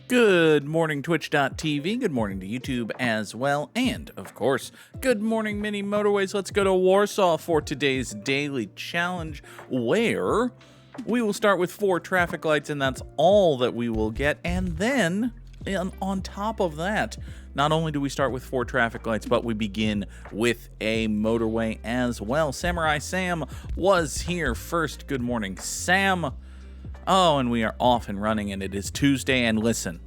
Good morning, Twitch.tv. Good morning to YouTube as well. And, of course, good morning, Mini Motorways. Let's go to Warsaw for today's daily challenge, where we will start with 4 traffic lights, and that's all that we will get. And then, on top of that, not only do we start with 4 traffic lights, but we begin with a motorway as well. Samurai Sam was here first. Good morning, Sam. Oh, and we are off and running, and it is Tuesday. And listen,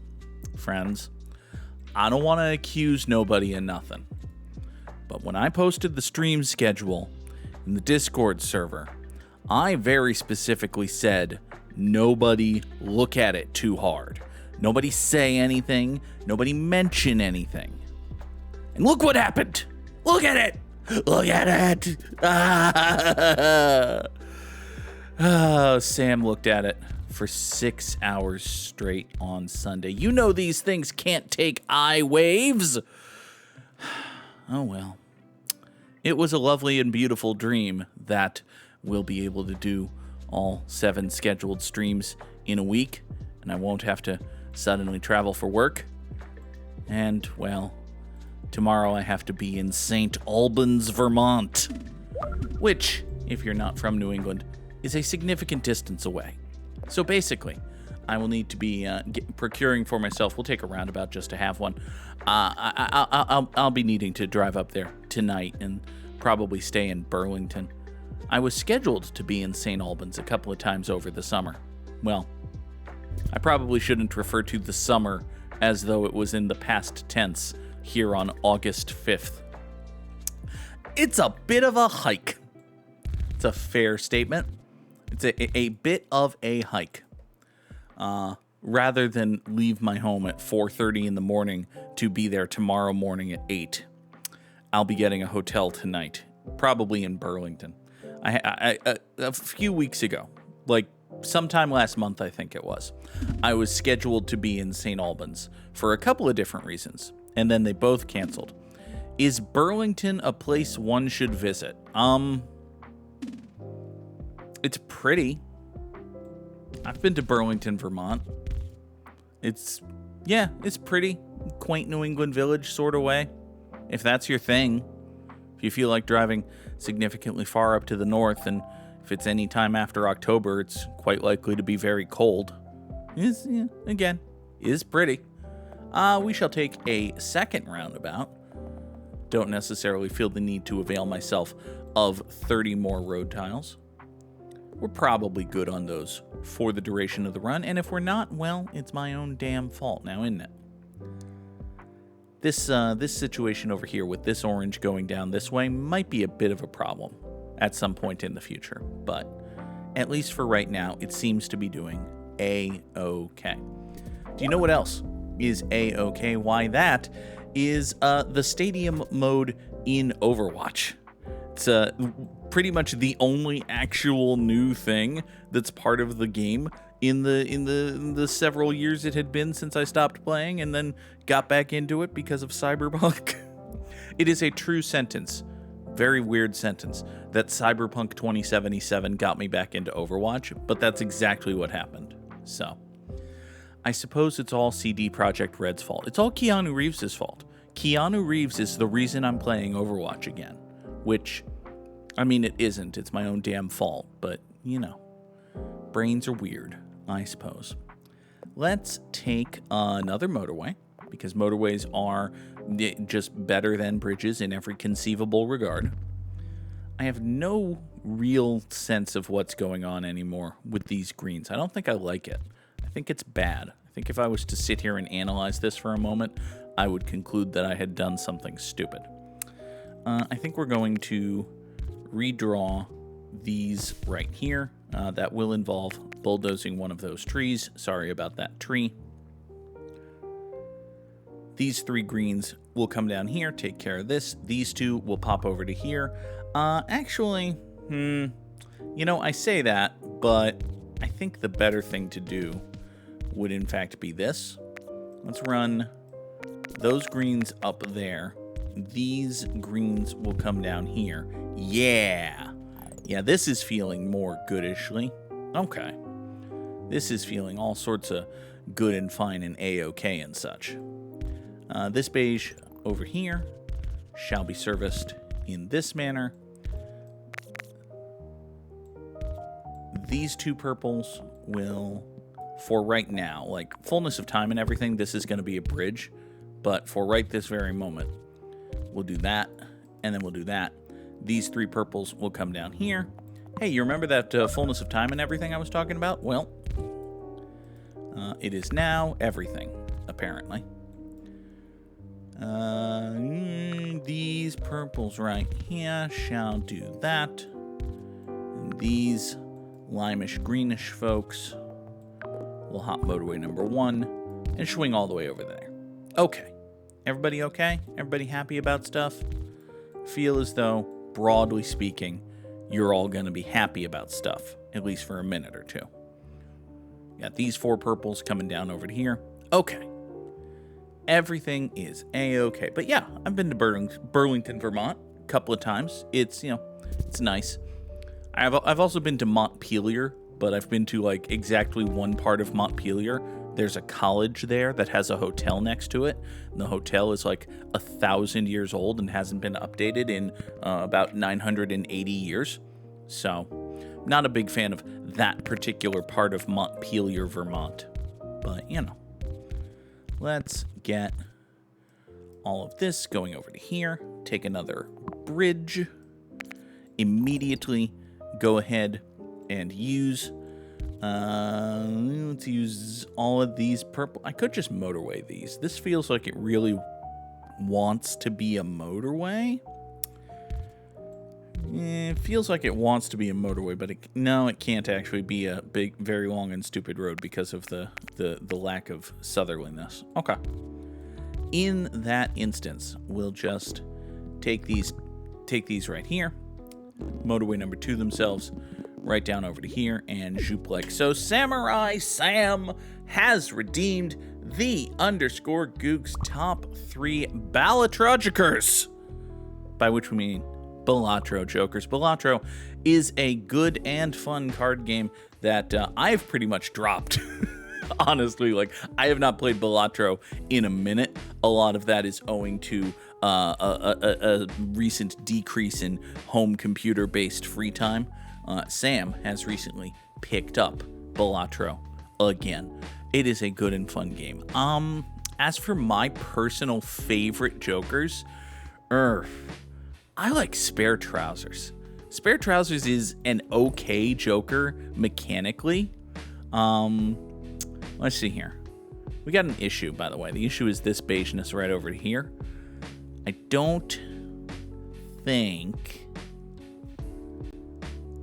friends, I don't want to accuse nobody of nothing, but when I posted the stream schedule in the Discord server, I very specifically said, nobody look at it too hard. Nobody say anything. Nobody mention anything. And look what happened. Look at it. Look at it. Sam looked at it for 6 hours straight on Sunday. You know these things can't take eye waves. Oh well. It was a lovely and beautiful dream that we'll be able to do all 7 scheduled streams in a week, and I won't have to suddenly travel for work. And, well, tomorrow I have to be in St. Albans, Vermont, which, if you're not from New England, is a significant distance away. So basically, I will need to be procuring for myself. We'll take a roundabout just to have one. I'll be needing to drive up there tonight and probably stay in Burlington. I was scheduled to be in St. Albans a couple of times over the summer. Well, I probably shouldn't refer to the summer as though it was in the past tense here on August 5th. It's a bit of a hike. It's a fair statement. It's a bit of a hike. Rather than leave my home at 4:30 in the morning to be there tomorrow morning at 8, I'll be getting a hotel tonight, probably in Burlington. A few weeks ago, like sometime last month, I think it was, I was scheduled to be in St. Albans for a couple of different reasons, and then they both canceled. Is Burlington a place one should visit? It's pretty. I've been to Burlington, Vermont. It's pretty. Quaint New England village sort of way. If that's your thing. If you feel like driving significantly far up to the north, and if it's any time after October, it's quite likely to be very cold. Is pretty. We shall take a second roundabout. Don't necessarily feel the need to avail myself of 30 more road tiles. We're probably good on those for the duration of the run, and if we're not, well, it's my own damn fault now, isn't it? This situation over here with this orange going down this way might be a bit of a problem at some point in the future, but at least for right now, it seems to be doing A-OK. Do you know what else is A-OK? Why, that is the stadium mode in Overwatch. It's pretty much the only actual new thing that's part of the game in the several years it had been since I stopped playing and then got back into it because of Cyberpunk. It is a true sentence, very weird sentence, that Cyberpunk 2077 got me back into Overwatch, but that's exactly what happened. So, I suppose it's all CD Projekt Red's fault. It's all Keanu Reeves' fault. Keanu Reeves is the reason I'm playing Overwatch again, which, I mean, it isn't. It's my own damn fault, but, you know, brains are weird, I suppose. Let's take another motorway, because motorways are just better than bridges in every conceivable regard. I have no real sense of what's going on anymore with these greens. I don't think I like it. I think it's bad. I think if I was to sit here and analyze this for a moment, I would conclude that I had done something stupid. I think we're going to redraw these right here. That will involve bulldozing one of those trees. Sorry about that tree. These 3 greens will come down here, take care of this. These 2 will pop over to here. Actually, you know, I say that, but I think the better thing to do would in fact be this. Let's run those greens up there. These greens will come down here. Yeah, this is feeling more goodishly. Okay. This is feeling all sorts of good and fine and A-OK and such. This beige over here shall be serviced in this manner. These two purples will, for right now, like fullness of time and everything, this is going to be a bridge. But for right this very moment, we'll do that, and then we'll do that. These three purples will come down here. Hey, you remember that fullness of time and everything I was talking about? Well, it is now everything, apparently. These purples right here shall do that. And these limeish greenish folks will hop motorway number 1 and swing all the way over there. Okay. Everybody okay? Everybody happy about stuff? Feel as though, broadly speaking, you're all going to be happy about stuff, at least for a minute or two. Got these 4 purples coming down over to here. Okay. Everything is A-okay. But yeah, I've been to Burlington, Vermont a couple of times. It's, it's nice. I've also been to Montpelier, but I've been to like exactly one part of Montpelier. There's a college there that has a hotel next to it. And the hotel is like 1,000 years old and hasn't been updated in about 980 years. So, not a big fan of that particular part of Montpelier, Vermont. But, let's get all of this going over to here. Take another bridge. Immediately go ahead and use... let's use all of these purple. I could just motorway these. This feels like it really wants to be a motorway. It feels like it wants to be a motorway, but it can't actually be a big, very long and stupid road because of the lack of southerliness. Okay. In that instance, we'll just take these right here. Motorway number 2 themselves. Right down over to here and zoop like so. Samurai Sam has redeemed the _Goog's top 3 Balatro-jokers. By which we mean Balatro-jokers. Balatro is a good and fun card game that I've pretty much dropped. Honestly, like, I have not played Balatro in a minute. A lot of that is owing to a recent decrease in home computer-based free time. Sam has recently picked up Balatro again. It is a good and fun game. As for my personal favorite jokers, I like Spare Trousers. Spare Trousers is an okay joker mechanically. Let's see here. We got an issue, by the way. The issue is this beigeness right over here. I don't think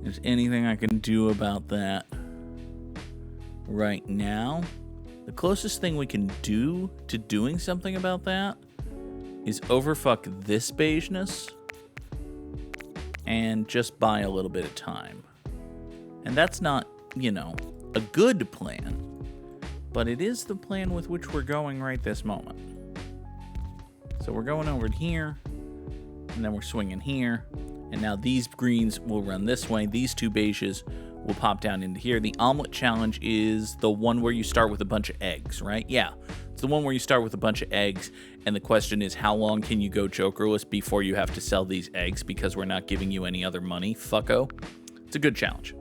there's anything I can do about that right now. The closest thing we can do to doing something about that is overfuck this beigeness and just buy a little bit of time. And that's not, a good plan, but it is the plan with which we're going right this moment. So we're going over here, and then we're swinging here. And now these greens will run this way. These 2 beiges will pop down into here. The omelet challenge is the one where you start with a bunch of eggs, right? Yeah, it's the one where you start with a bunch of eggs. And the question is, how long can you go jokerless before you have to sell these eggs because we're not giving you any other money, fucko? It's a good challenge.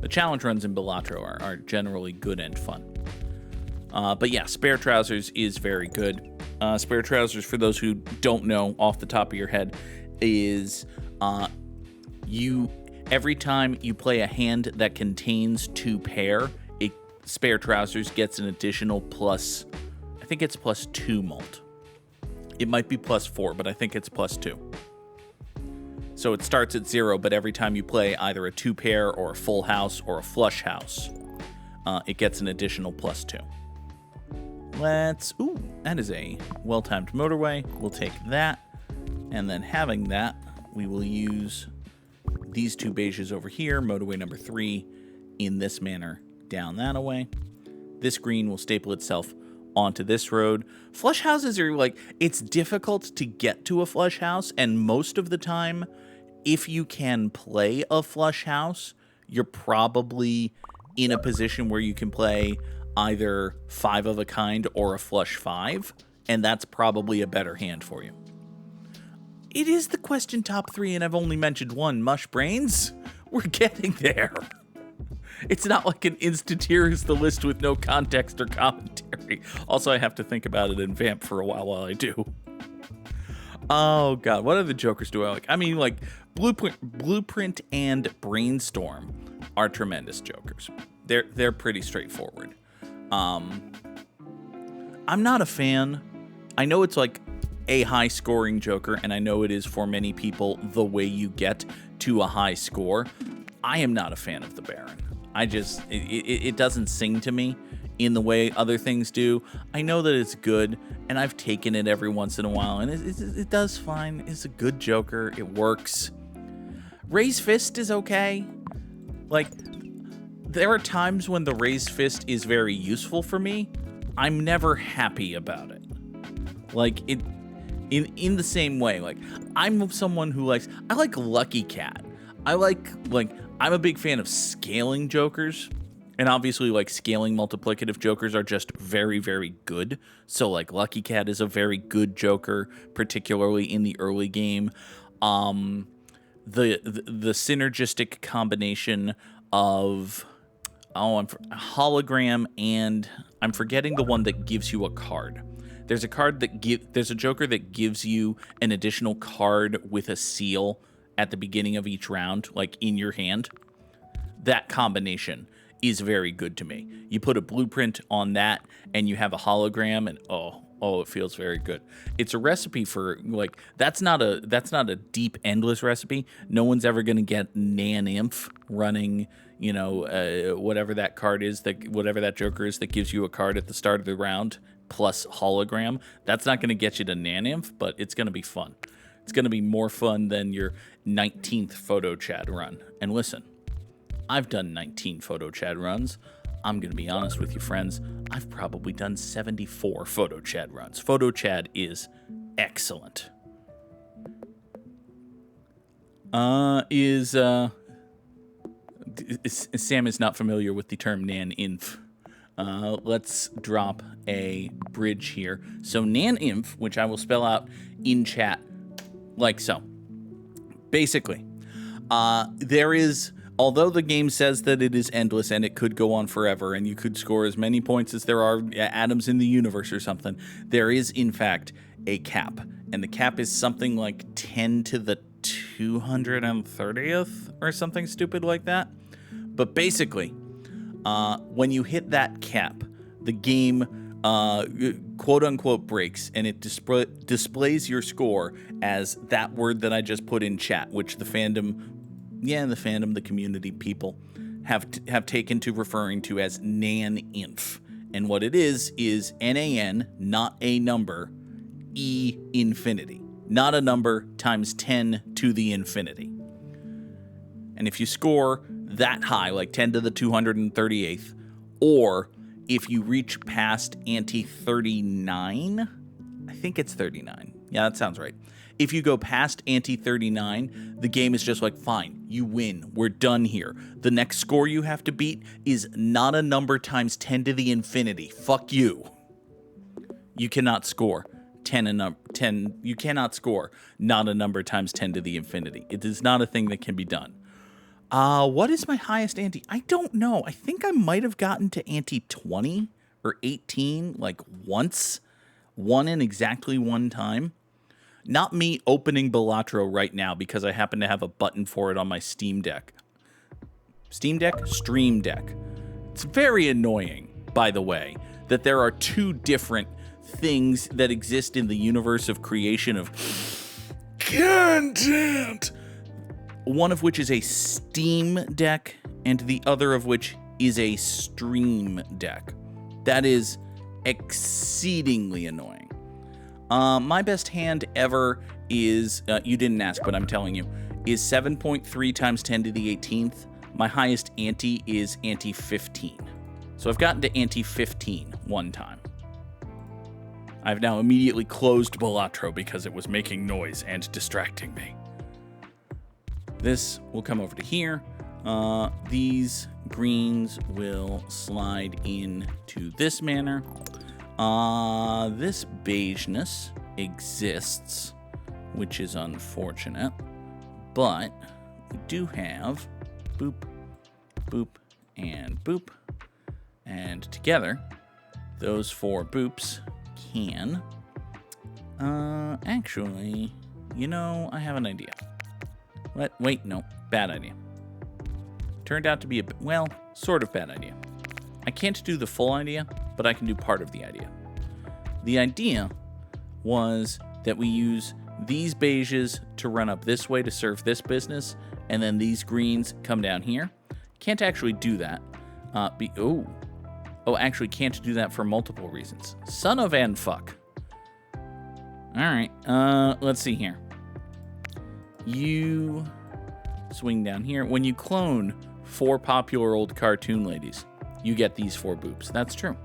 The challenge runs in Balatro are generally good and fun. But yeah, Spare Trousers is very good. Spare Trousers, for those who don't know off the top of your head, is... every time you play a hand that contains 2 pair, Spare Trousers gets an additional plus, I think it's +2 mult. It might be +4, but I think it's +2. So it starts at 0, but every time you play either a 2 pair or a full house or a flush house, it gets an additional +2. That is a well-timed motorway. We'll take that, and then having that, we will use these 2 beiges over here, motorway number 3, in this manner, down that away. This green will staple itself onto this road. Flush houses are like, it's difficult to get to a flush house, and most of the time, if you can play a flush house, you're probably in a position where you can play either 5 of a kind or a flush 5, and that's probably a better hand for you. It is the question top 3, and I've only mentioned one, Mush Brains. We're getting there. It's not like an instant here is the list with no context or commentary. Also, I have to think about it and vamp for a while I do. Oh, God. What other Jokers do I like? I mean, like, Blueprint and Brainstorm are tremendous Jokers. They're pretty straightforward. I'm not a fan. I know it's like a high-scoring Joker, and I know it is for many people the way you get to a high score. I am not a fan of the Baron. It doesn't sing to me in the way other things do. I know that it's good, and I've taken it every once in a while, and it does fine. It's a good Joker. It works. Raise Fist is okay. Like, there are times when the Raise Fist is very useful for me. I'm never happy about it. Like, in the same way, like, I'm someone who likes, I like Lucky Cat. I'm a big fan of scaling Jokers, and obviously, like, scaling multiplicative Jokers are just very, very good. So, like, Lucky Cat is a very good Joker, particularly in the early game. The synergistic combination of hologram, and I'm forgetting the one that gives you a card. There's a Joker that gives you an additional card with a seal at the beginning of each round, like in your hand. That combination is very good to me. You put a Blueprint on that, and you have a hologram, and it feels very good. It's a recipe for, like, that's not a deep, endless recipe. No one's ever gonna get Nan Inf running, whatever that card is, whatever that Joker is that gives you a card at the start of the round plus hologram. That's not gonna get you to Nan Inf, but it's gonna be fun. It's gonna be more fun than your 19th photo chat run. And listen, I've done 19 photo chat runs. I'm going to be honest with you, friends. I've probably done 74 photo chat runs. Photo chat is excellent. Sam is not familiar with the term Nan Inf. Let's drop a bridge here. So Nan Inf, which I will spell out in chat like so. Basically, there is... Although the game says that it is endless and it could go on forever and you could score as many points as there are atoms in the universe or something, there is, in fact, a cap. And the cap is something like 10 to the 230th or something stupid like that. But basically, when you hit that cap, the game quote-unquote breaks, and it displays your score as that word that I just put in chat, which the fandom... the community people have taken to referring to as Nan Inf. And what it is NaN, not a number, E infinity. Not a number times 10 to the infinity. And if you score that high, like 10 to the 238th, or if you reach past ante 39, I think it's 39. Yeah, that sounds right. If you go past ante 39, the game is just like, fine, you win. We're done here. The next score you have to beat is not a number times 10 to the infinity. Fuck you. You cannot score 10. You cannot score not a number times 10 to the infinity. It is not a thing that can be done. What is my highest ante? I don't know. I think I might have gotten to ante 20 or 18 like once. One in exactly one time. Not me opening Balatro right now because I happen to have a button for it on my Steam Deck. Steam Deck? Stream Deck. It's very annoying, by the way, that there are two different things that exist in the universe of creation of content. One of which is a Steam Deck, and the other of which is a Stream Deck. That is exceedingly annoying. My best hand ever is, you didn't ask, but I'm telling you, is 7.3 times 10 to the 18th. My highest ante is ante 15. So I've gotten to ante 15 one time. I've now immediately closed Balatro because it was making noise and distracting me. This will come over to here. These greens will slide into this manner. This beigeness exists, which is unfortunate, but we do have boop, boop, and boop, and together, those 4 boops can, actually, you know, I have an idea. Wait, no, bad idea. Turned out to be well, sort of bad idea. I can't do the full idea, but I can do part of the idea. The idea was that we use these beiges to run up this way to serve this business, and then these greens come down here. Can't actually do that. Actually can't do that for multiple reasons. Son of an fuck. Alright, let's see here. You swing down here. When you clone 4 popular old cartoon ladies, you get these 4 boops. That's true.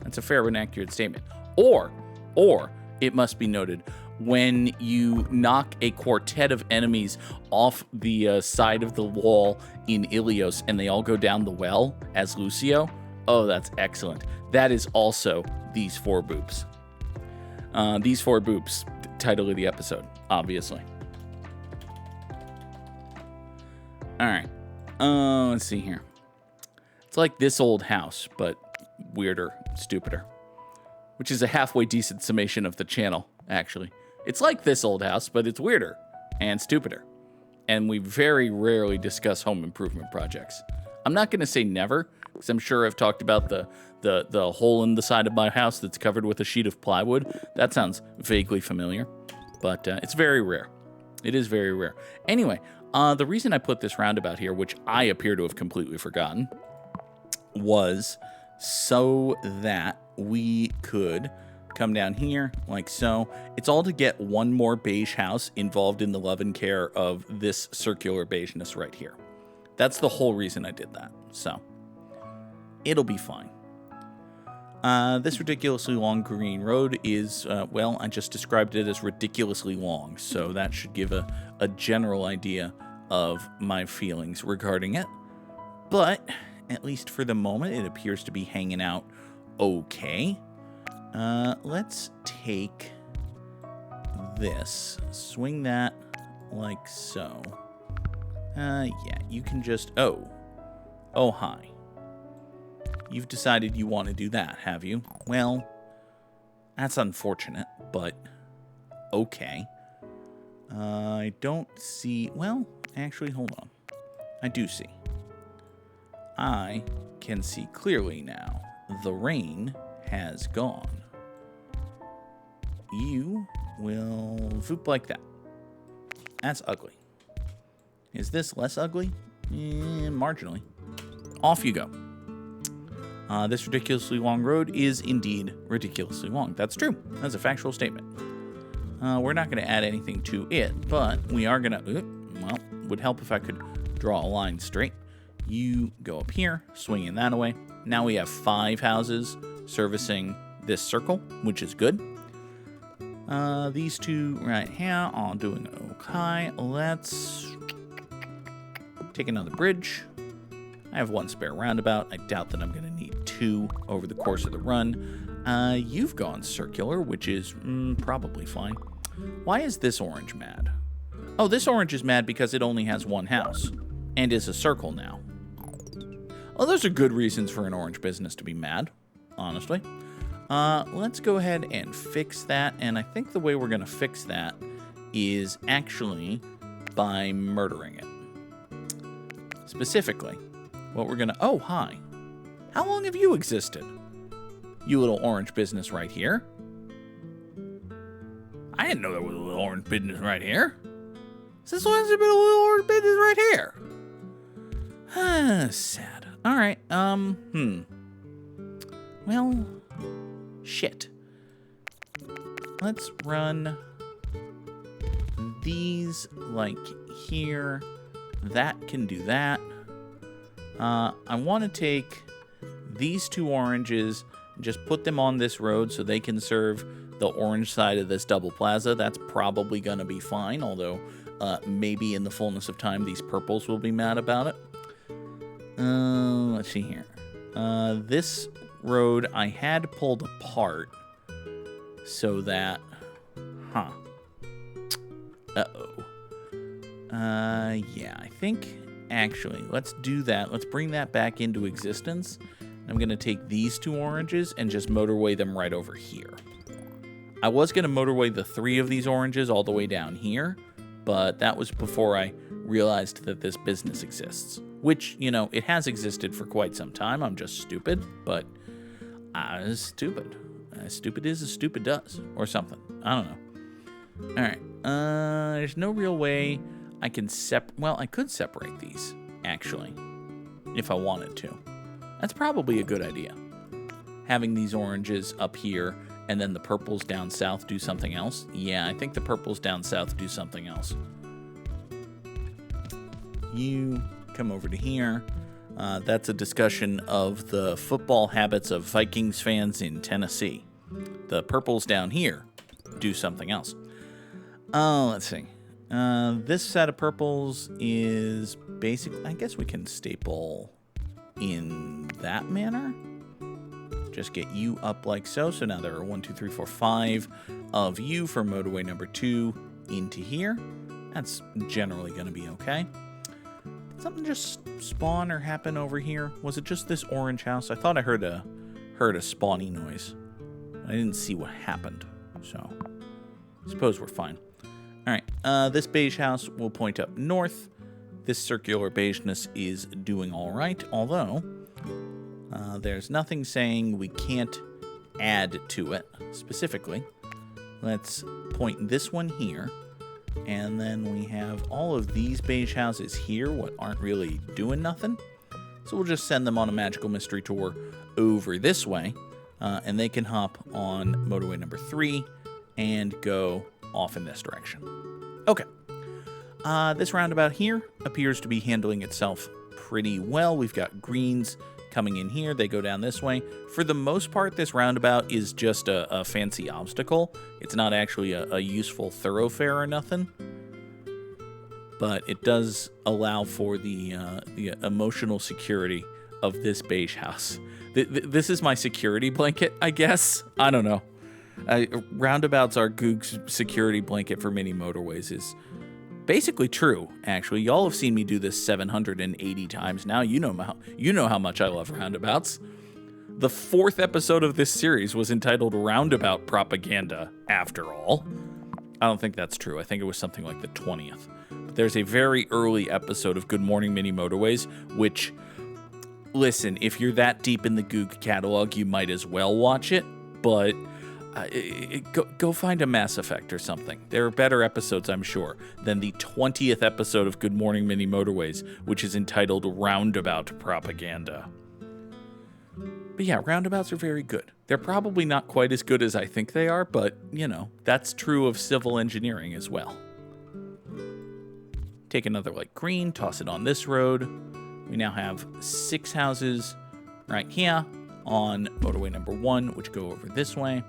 That's a fair and accurate statement. Or, it must be noted, when you knock a quartet of enemies off the side of the wall in Ilios and they all go down the well as Lucio, oh, that's excellent. That is also these 4 boops. These 4 boops, title of the episode, obviously. All right. Let's see here. It's like this old house, but weirder, stupider. Which is a halfway decent summation of the channel, actually. It's like this old house, but it's weirder and stupider. And we very rarely discuss home improvement projects. I'm not going to say never, because I'm sure I've talked about the hole in the side of my house that's covered with a sheet of plywood. That sounds vaguely familiar, but it's very rare. It is very rare. Anyway, the reason I put this roundabout here, which I appear to have completely forgotten, was so that we could come down here like so. It's all to get one more beige house involved in the love and care of this circular beigeness right here. That's the whole reason I did that. So it'll be fine. This ridiculously long green road is, well, I just described it as ridiculously long, so that should give a general idea of my feelings regarding it. But at least for the moment, it appears to be hanging out okay. Let's take this, swing that like so. Yeah, you can just, oh, hi. You've decided you want to do that, have you? Well, that's unfortunate, but okay. I don't see, well, actually, hold on. I do see. I can see clearly now. The rain has gone. You will voop like that. That's ugly. Is this less ugly? Marginally. Off you go. This ridiculously long road is indeed ridiculously long. That's true. That's a factual statement. We're not going to add anything to it, but we are going to, well, would help if I could draw a line straight. You go up here, swing in that away. Now we have 5 houses servicing this circle, which is good. These 2 right here are doing okay. Let's take another bridge. I have 1 spare roundabout. I doubt that I'm going to need 2 over the course of the run. You've gone circular, which is probably fine. Why is this orange mad? Oh, this orange is mad because it only has 1 house and is a circle now. Well, those are good reasons for an orange business to be mad, honestly. Let's go ahead and fix that, and I think the way we're going to fix that is actually by murdering it. Specifically, what we're going to... Oh, hi. How long have you existed? You little orange business right here. I didn't know there was a little orange business right here. Since when has there been a little orange business right here? Sad. All right, well, shit. Let's run these like here. That can do that. I want to take these 2 oranges and just put them on this road so they can serve the orange side of this double plaza. That's probably going to be fine, although maybe in the fullness of time these purples will be mad about it. Let's see here. This road I had pulled apart so that... Huh. Uh-oh. Yeah, I think... Actually, let's do that. Let's bring that back into existence. I'm going to take these 2 oranges and just motorway them right over here. I was going to motorway the 3 of these oranges all the way down here, but that was before I realized that this business exists. Which, you know, it has existed for quite some time. I'm just stupid, but I was stupid. As stupid is as stupid does, or something. I don't know. All right. There's no real way I can well, I could separate these, actually, if I wanted to. That's probably a good idea. Having these oranges up here and then the purples down south do something else. Yeah, I think the purples down south do something else. You come over to here. That's a discussion of the football habits of Vikings fans in Tennessee. The purples down here do something else. Let's see. This set of purples is basically, I guess we can staple in that manner. Just get you up like so. So now there are 1, 2, 3, 4, 5 of you for motorway number 2 into here. That's generally going to be okay. Did something just spawn or happen over here? Was it just this orange house? I thought I heard a spawny noise. I didn't see what happened. So I suppose we're fine. All right, this beige house will point up north. This circular beigeness is doing all right, although there's nothing saying we can't add to it specifically. Let's point this one here, and then we have all of these beige houses here, what aren't really doing nothing. So we'll just send them on a magical mystery tour over this way, and they can hop on motorway number 3 and go off in this direction. Okay. This roundabout here appears to be handling itself pretty well. We've got greens coming in here. They go down this way. For the most part, this roundabout is just a fancy obstacle. It's not actually a useful thoroughfare or nothing. But it does allow for the emotional security of this beige house. This is my security blanket, I guess. I don't know. Roundabouts are Goog's security blanket for mini motorways is basically true, actually. Y'all have seen me do this 780 times now. You know how much I love roundabouts. The 4th episode of this series was entitled Roundabout Propaganda, after all. I don't think that's true. I think it was something like the 20th. But there's a very early episode of Good Morning Mini Motorways, which, listen, if you're that deep in the Goog catalog, you might as well watch it, but... Go find a Mass Effect or something. There are better episodes, I'm sure, than the 20th episode of Good Morning Mini Motorways, which is entitled Roundabout Propaganda. But yeah, roundabouts are very good. They're probably not quite as good as I think they are, but, you know, that's true of civil engineering as well. Take another light green, toss it on this road. We now have 6 houses right here on motorway number 1, which go over this way.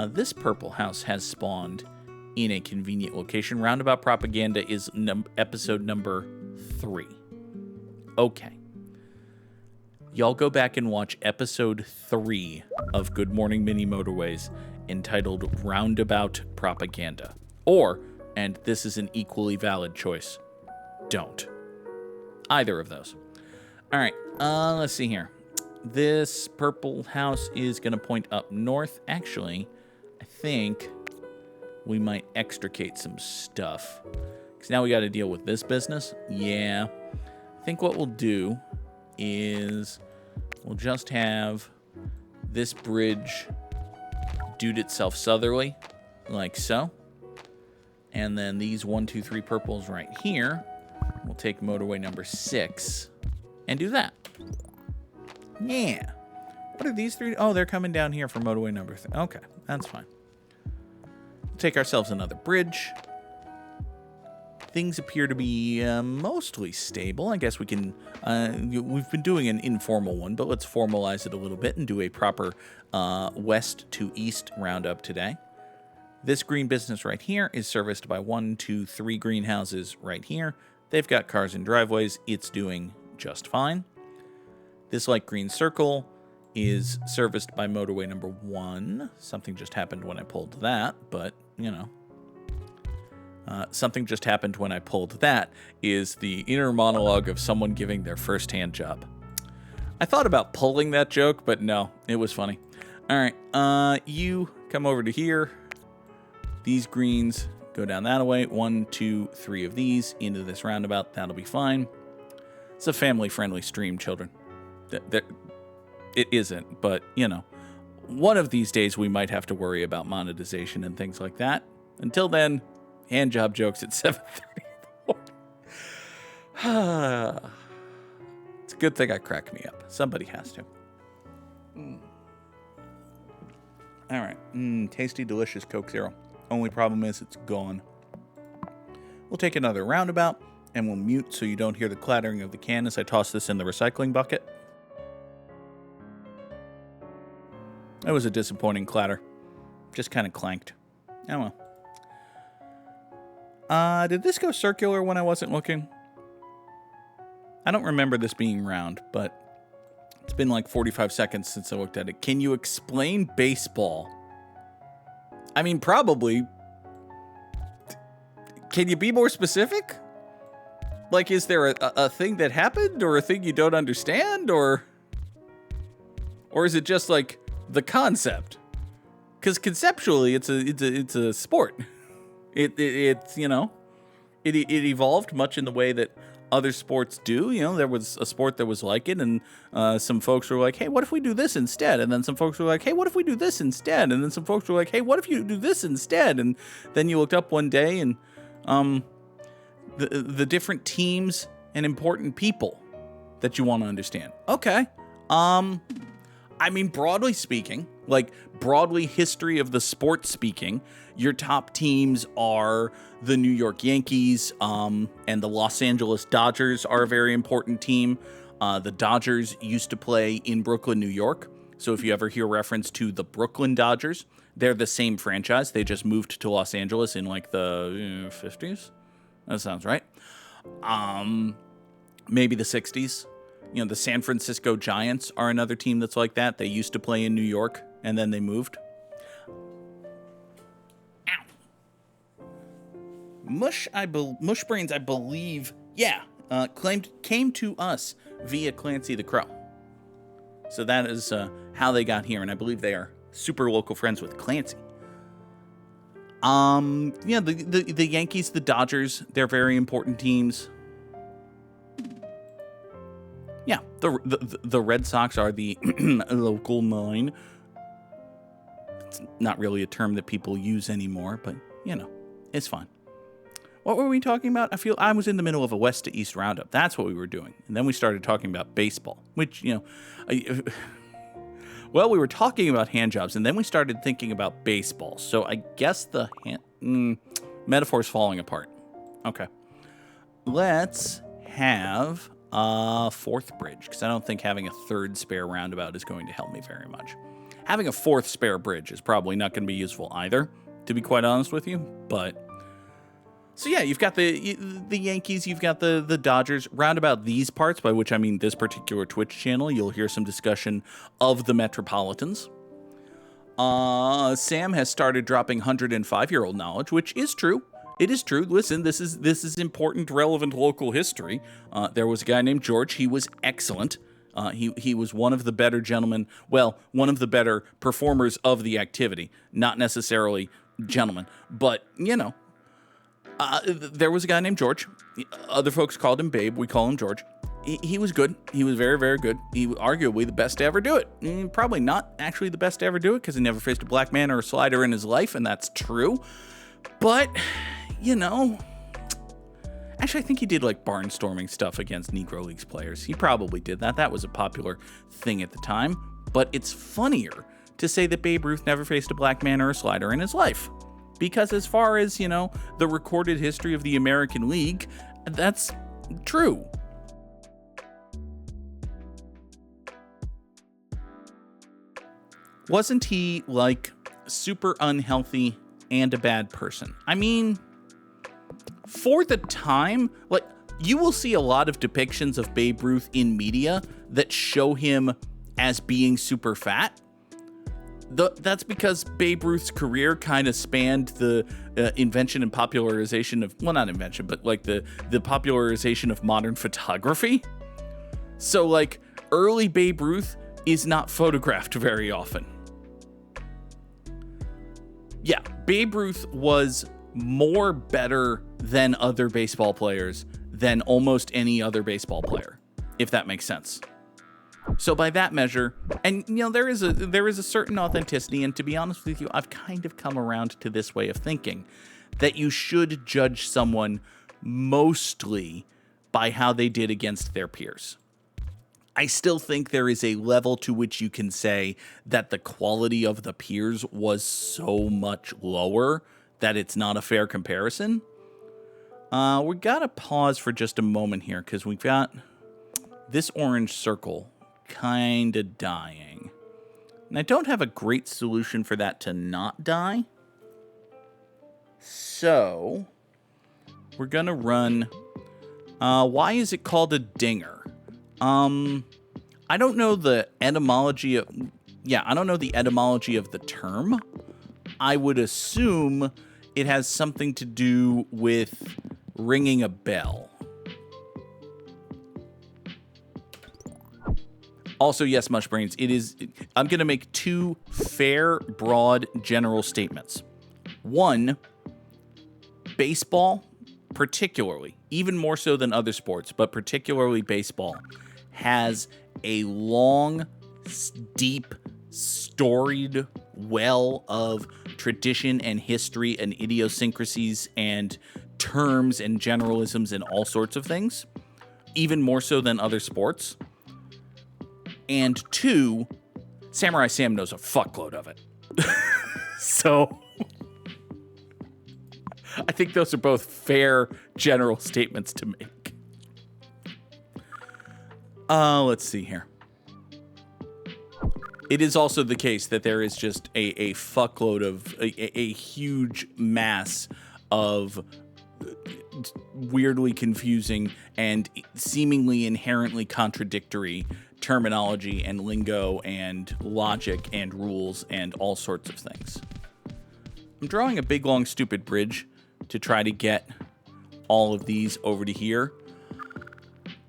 This purple house has spawned in a convenient location. Roundabout Propaganda is episode number 3. Okay. Y'all go back and watch episode 3 of Good Morning Mini Motorways entitled Roundabout Propaganda. Or, and this is an equally valid choice, don't. Either of those. All right, let's see here. This purple house is going to point up north. Actually, I think we might extricate some stuff. Because now we got to deal with this business. Yeah. I think what we'll do is we'll just have this bridge dude itself southerly, like so. And then these 1, 2, 3 purples right here, we'll take motorway number 6 and do that. Yeah. What are these 3? Oh, they're coming down here for motorway number 3. Okay, that's fine. We'll take ourselves another bridge. Things appear to be mostly stable. I guess we can... we've been doing an informal one, but let's formalize it a little bit and do a proper west to east roundup today. This green business right here is serviced by 1, 2, 3 greenhouses right here. They've got cars and driveways. It's doing just fine. This light green circle is serviced by motorway number 1. Something just happened when I pulled that, but, you know. Something just happened when I pulled that is the inner monologue of someone giving their first hand job. I thought about pulling that joke, but no, it was funny. All right, you come over to here. These greens go down that way. 1, 2, 3 of these into this roundabout. That'll be fine. It's a family-friendly stream, children. It isn't, but, you know, one of these days we might have to worry about monetization and things like that. Until then, hand job jokes at 7:30 in the morning. It's a good thing I crack me up. Somebody has to. All right. Tasty, delicious Coke Zero. Only problem is it's gone. We'll take another roundabout, and we'll mute so you don't hear the clattering of the can as I toss this in the recycling bucket. That was a disappointing clatter. Just kind of clanked. Oh well. Did this go circular when I wasn't looking? I don't remember this being round, but it's been like 45 seconds since I looked at it. Can you explain baseball? I mean, probably. Can you be more specific? Like, is there a thing that happened, or a thing you don't understand, or is it just like the concept? Because conceptually, it's a sport. It's you know, it evolved much in the way that other sports do. You know, there was a sport that was like it, and some folks were like, hey, what if we do this instead? And then some folks were like, hey, what if we do this instead? And then some folks were like, hey, what if you do this instead? And then you looked up one day, and the different teams and important people that you want to understand. Okay. I mean, broadly speaking, like broadly history of the sport speaking, your top teams are the New York Yankees, and the Los Angeles Dodgers are a very important team. The Dodgers used to play in Brooklyn, New York. So if you ever hear reference to the Brooklyn Dodgers, they're the same franchise. They just moved to Los Angeles in like the 50s. That sounds right. Maybe the 60s. You know, the San Francisco Giants are another team that's like that. They used to play in New York, and then they moved. Ow. Mush Brains, I believe, came to us via Clancy the Crow. So that is how they got here, and I believe they are super local friends with Clancy. The Yankees, the Dodgers, they're very important teams. Yeah, the Red Sox are the local 9. It's not really a term that people use anymore, but, you know, it's fine. What were we talking about? I feel I was in the middle of a west to east roundup. That's what we were doing. And then we started talking about baseball, which, you know, well, we were talking about hand jobs, and then we started thinking about baseball. So I guess the metaphor's falling apart. Okay. Let's have a fourth bridge, because I don't think having a third spare roundabout is going to help me very much. Having a fourth spare bridge is probably not going to be useful either, to be quite honest with you. But so yeah, you've got the Yankees, you've got the Dodgers. Roundabout these parts, by which I mean this particular Twitch channel, you'll hear some discussion of the Metropolitans. Sam has started dropping 105-year-old knowledge, which is true. It is true. Listen, this is important, relevant local history. There was a guy named George. He was excellent. He was one of the better gentlemen. Well, one of the better performers of the activity. Not necessarily gentlemen, but you know, there was a guy named George. Other folks called him Babe. We call him George. He was good. He was very, very good. He was arguably the best to ever do it. Probably not actually the best to ever do it, because he never faced a black man or a slider in his life, and that's true. But you know, actually, I think he did like barnstorming stuff against Negro Leagues players. He probably did that. That was a popular thing at the time. But it's funnier to say that Babe Ruth never faced a black man or a slider in his life. Because as far as, you know, the recorded history of the American League, that's true. Wasn't he like super unhealthy and a bad person? I mean, for the time, like, you will see a lot of depictions of Babe Ruth in media that show him as being super fat. That's because Babe Ruth's career kind of spanned the invention and popularization of, well, not invention, but like the popularization of modern photography. So like early Babe Ruth is not photographed very often. Yeah, Babe Ruth was more better than other baseball players than almost any other baseball player, if that makes sense. So by that measure, and there is a certain authenticity, and to be honest with you, I've kind of come around to this way of thinking, that you should judge someone mostly by how they did against their peers. I still think there is a level to which you can say that the quality of the peers was so much lower that it's not a fair comparison. We gotta pause for just a moment here because we've got this orange circle kind of dying. And I don't have a great solution for that to not die. So we're gonna run. Why is it called a dinger? I don't know the etymology of. Yeah, I don't know the etymology of the term. I would assume it has something to do with ringing a bell. Also, yes, Mushbrains, it is. I'm going to make two fair, broad, general statements. One, baseball, particularly, even more so than other sports, but particularly baseball, has a long, deep, storied well of tradition and history and idiosyncrasies and terms and generalisms and all sorts of things, even more so than other sports. And two, Samurai Sam knows a fuckload of it. So I think those are both fair general statements to make. Let's see here. It is also the case that there is just a fuckload of a huge mass of weirdly confusing and seemingly inherently contradictory terminology and lingo and logic and rules and all sorts of things. I'm drawing a big, long, stupid bridge to try to get all of these over to here.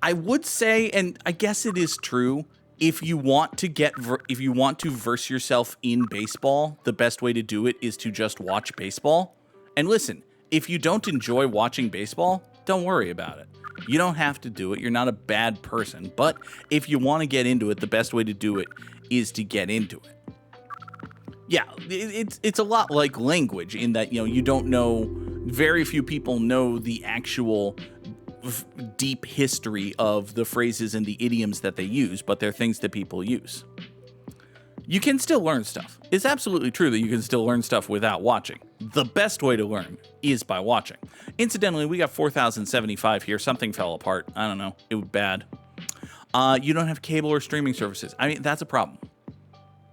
I would say, and I guess it is true, if you want to verse yourself in baseball, the best way to do it is to just watch baseball. And listen, if you don't enjoy watching baseball, don't worry about it. You don't have to do it. You're not a bad person. But if you want to get into it, the best way to do it is to get into it. Yeah, it's a lot like language in that, you don't know, very few people know the actual deep history of the phrases and the idioms that they use, but they're things that people use. You can still learn stuff. It's absolutely true that you can still learn stuff without watching. The best way to learn is by watching. Incidentally, we got 4,075 here. Something fell apart. I don't know. It was bad. You don't have cable or streaming services. I mean, that's a problem.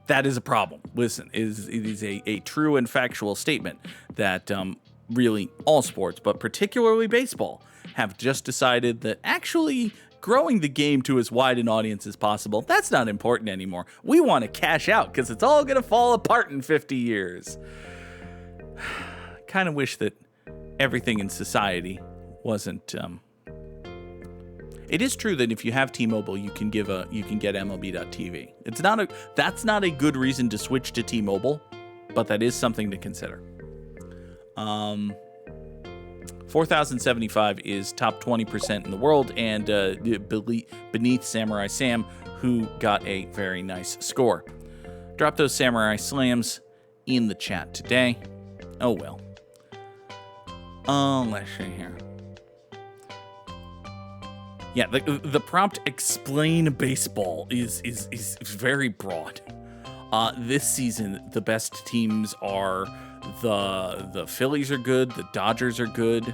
That is a problem. Listen, it is a true and factual statement that really all sports, but particularly baseball, have just decided that actually growing the game to as wide an audience as possible, that's not important anymore. We want to cash out because it's all going to fall apart in 50 years. Kind of wish that everything in society wasn't. It is true that if you have T-Mobile, you can get MLB.TV. That's not a good reason to switch to T-Mobile, but that is something to consider. 4,075 is top 20% in the world, and beneath Samurai Sam, who got a very nice score. Drop those Samurai Slams in the chat today. Oh well. Let's see here. Yeah, the prompt "explain baseball" is very broad. This season, the best teams are the Phillies are good, the Dodgers are good.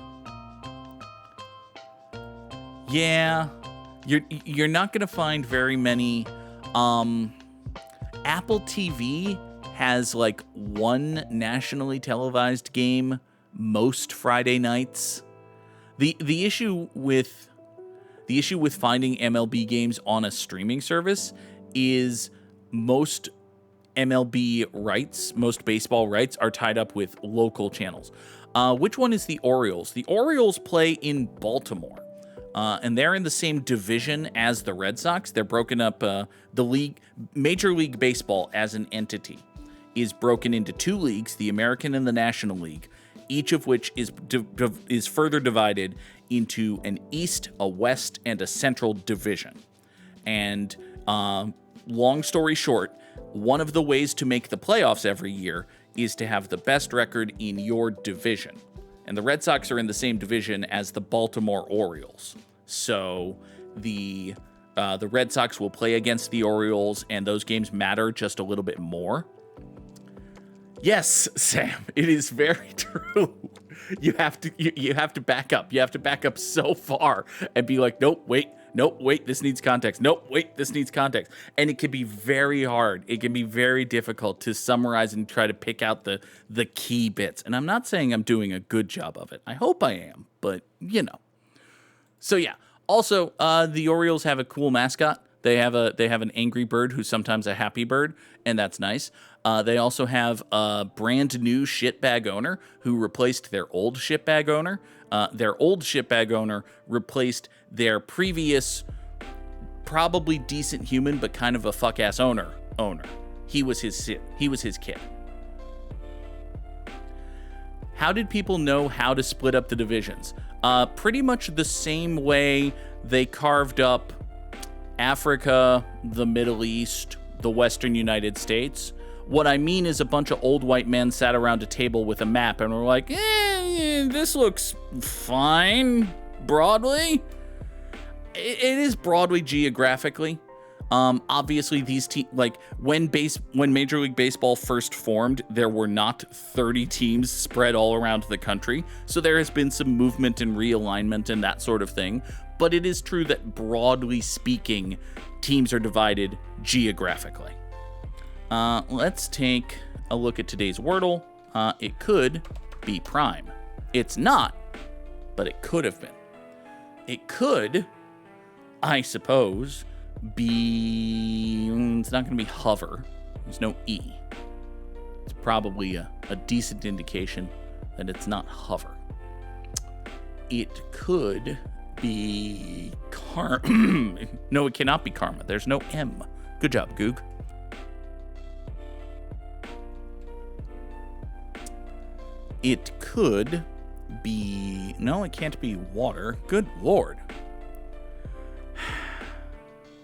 Yeah, you're not gonna find very many. Apple TV has like one nationally televised game most Friday nights. The issue with The issue with finding MLB games on a streaming service is most MLB rights, most baseball rights are tied up with local channels. Which one is the Orioles? The Orioles play in Baltimore, and they're in the same division as the Red Sox. They're broken up. The league, Major League Baseball as an entity, is broken into two leagues, the American and the National League, each of which is further divided into an East, a West, and a Central division. And long story short, one of the ways to make the playoffs every year is to have the best record in your division. And the Red Sox are in the same division as the Baltimore Orioles. So the Red Sox will play against the Orioles, and those games matter just a little bit more. Yes, Sam, it is very true. You have to back up. You have to back up so far and be like, nope, wait, this needs context. Nope, wait, this needs context. And it can be very hard. It can be very difficult to summarize and try to pick out the key bits. And I'm not saying I'm doing a good job of it. I hope I am, but you know. So yeah. Also, the Orioles have a cool mascot. They have an angry bird who's sometimes a happy bird, and that's nice. They also have a brand new shitbag owner who replaced their old shitbag owner. Their old shitbag owner replaced their previous, probably decent human, but kind of a fuck ass owner. He was his kid. How did people know how to split up the divisions? Pretty much the same way they carved up Africa, the Middle East, the Western United States. What I mean is a bunch of old white men sat around a table with a map and were like, this looks fine, broadly. It is broadly geographically. Obviously, these like when Major League Baseball first formed, there were not 30 teams spread all around the country. So there has been some movement and realignment and that sort of thing. But it is true that broadly speaking, teams are divided geographically. Let's take a look at today's Wordle. It could be prime. It's not, but it could have been. It could, I suppose, be... It's not going to be hover. There's no E. It's probably a decent indication that it's not hover. It could be karma. No, it cannot be karma. There's no M. Good job, Goog. It could be... No, it can't be water. Good Lord.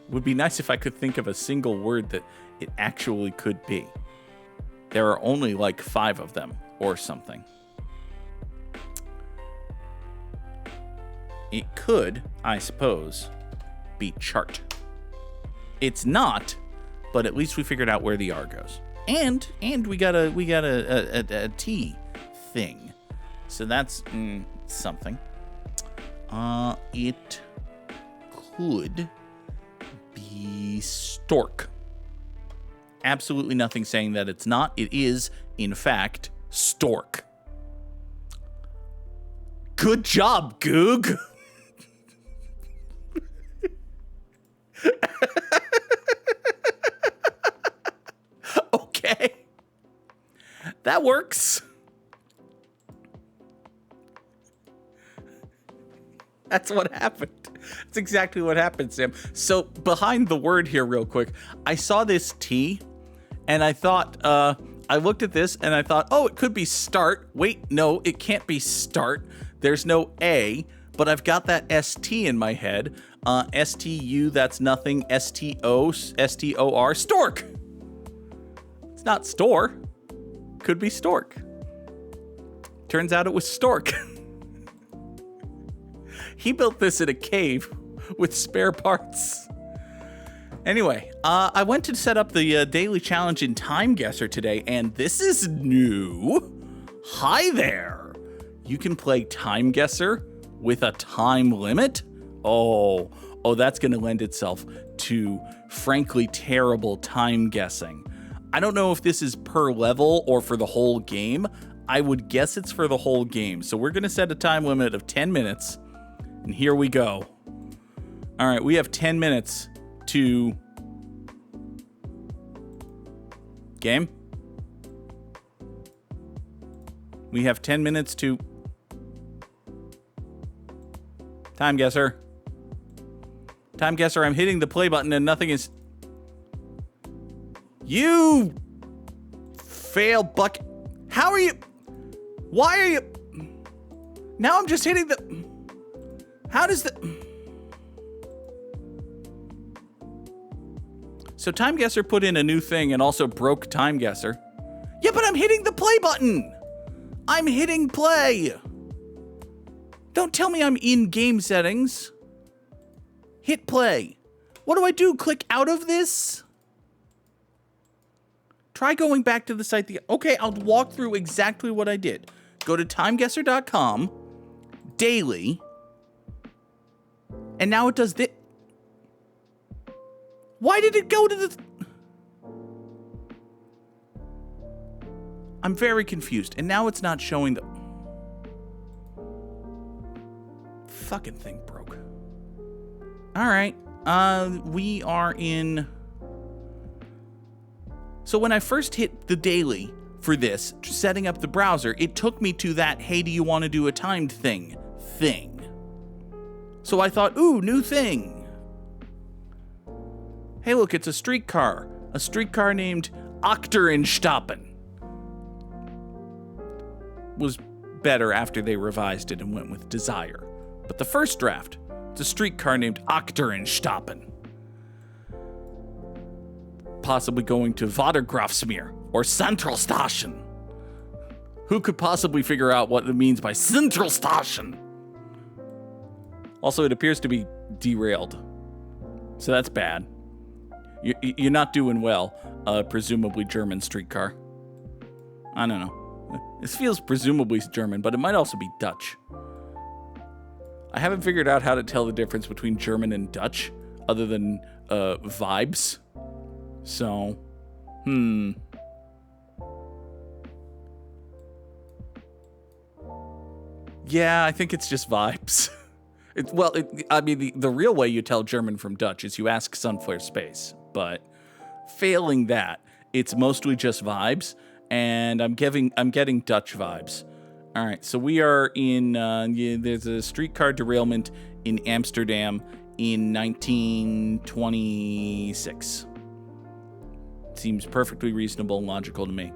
Would be nice if I could think of a single word that it actually could be. There are only like 5 of them or something. It could, I suppose, be chart. It's not, but at least we figured out where the R goes. And we got a T thing. So that's something. It could be stork. Absolutely nothing saying that it's not. It is, in fact, stork. Good job, Goog. Okay. That works. That's what happened. That's exactly what happened, Sam. So behind the word here real quick, I saw this T and I thought, I looked at this and I thought, oh, it could be start. Wait, no, it can't be start. There's no A, but I've got that ST in my head. STU, that's nothing. STO, STOR, stork. It's not store. Could be stork. Turns out it was stork. He built this in a cave with spare parts. Anyway, I went to set up the daily challenge in Time Guesser today, and this is new. Hi there. You can play Time Guesser with a time limit. Oh, that's going to lend itself to frankly terrible time guessing. I don't know if this is per level or for the whole game. I would guess it's for the whole game. So we're going to set a time limit of 10 minutes. And here we go. All right, we have 10 minutes to... Game? We have 10 minutes to... Time guesser. Time guesser, I'm hitting the play button and nothing is... You... Fail bucket. How are you... Why are you... Now I'm just hitting the... How does the... So Time Guesser put in a new thing and also broke Time Guesser. Yeah, but I'm hitting the play button. I'm hitting play. Don't tell me I'm in game settings. Hit play. What do I do? Click out of this? Try going back to the site. Okay, I'll walk through exactly what I did. Go to timeguesser.com, daily, and now it does this. Why did it go to the... I'm very confused, and now it's not showing the... Fucking thing broke. Alright, we are in... So when I first hit the daily for this, setting up the browser, it took me to that, hey, do you want to do a timed thing? So I thought, ooh, new thing. Hey, look, it's a streetcar. A streetcar named Ochterenstappen. Was better after they revised it and went with Desire. But the first draft, it's a streetcar named Ochterenstappen. Possibly going to Watergraafsmeer or Centralstation. Who could possibly figure out what it means by Centralstation? Also, it appears to be derailed. So that's bad. You're not doing well, presumably German streetcar. I don't know. This feels presumably German, but it might also be Dutch. I haven't figured out how to tell the difference between German and Dutch, other than vibes. So, Yeah, I think it's just vibes. I mean, the real way you tell German from Dutch is you ask Sunflare Space. But failing that, it's mostly just vibes, and I'm getting Dutch vibes. All right, so we are in. There's a streetcar derailment in Amsterdam in 1926. Seems perfectly reasonable and logical to me.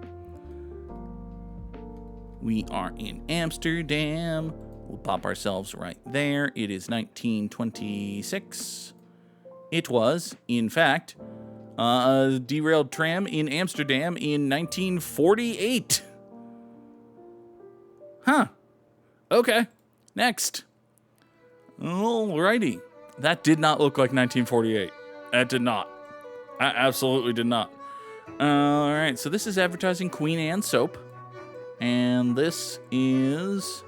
We are in Amsterdam. We'll pop ourselves right there. It is 1926. It was, in fact, a derailed tram in Amsterdam in 1948. Huh. Okay. Next. Alrighty. That did not look like 1948. That did not. I absolutely did not. Alright, so this is advertising Queen Anne soap. And this is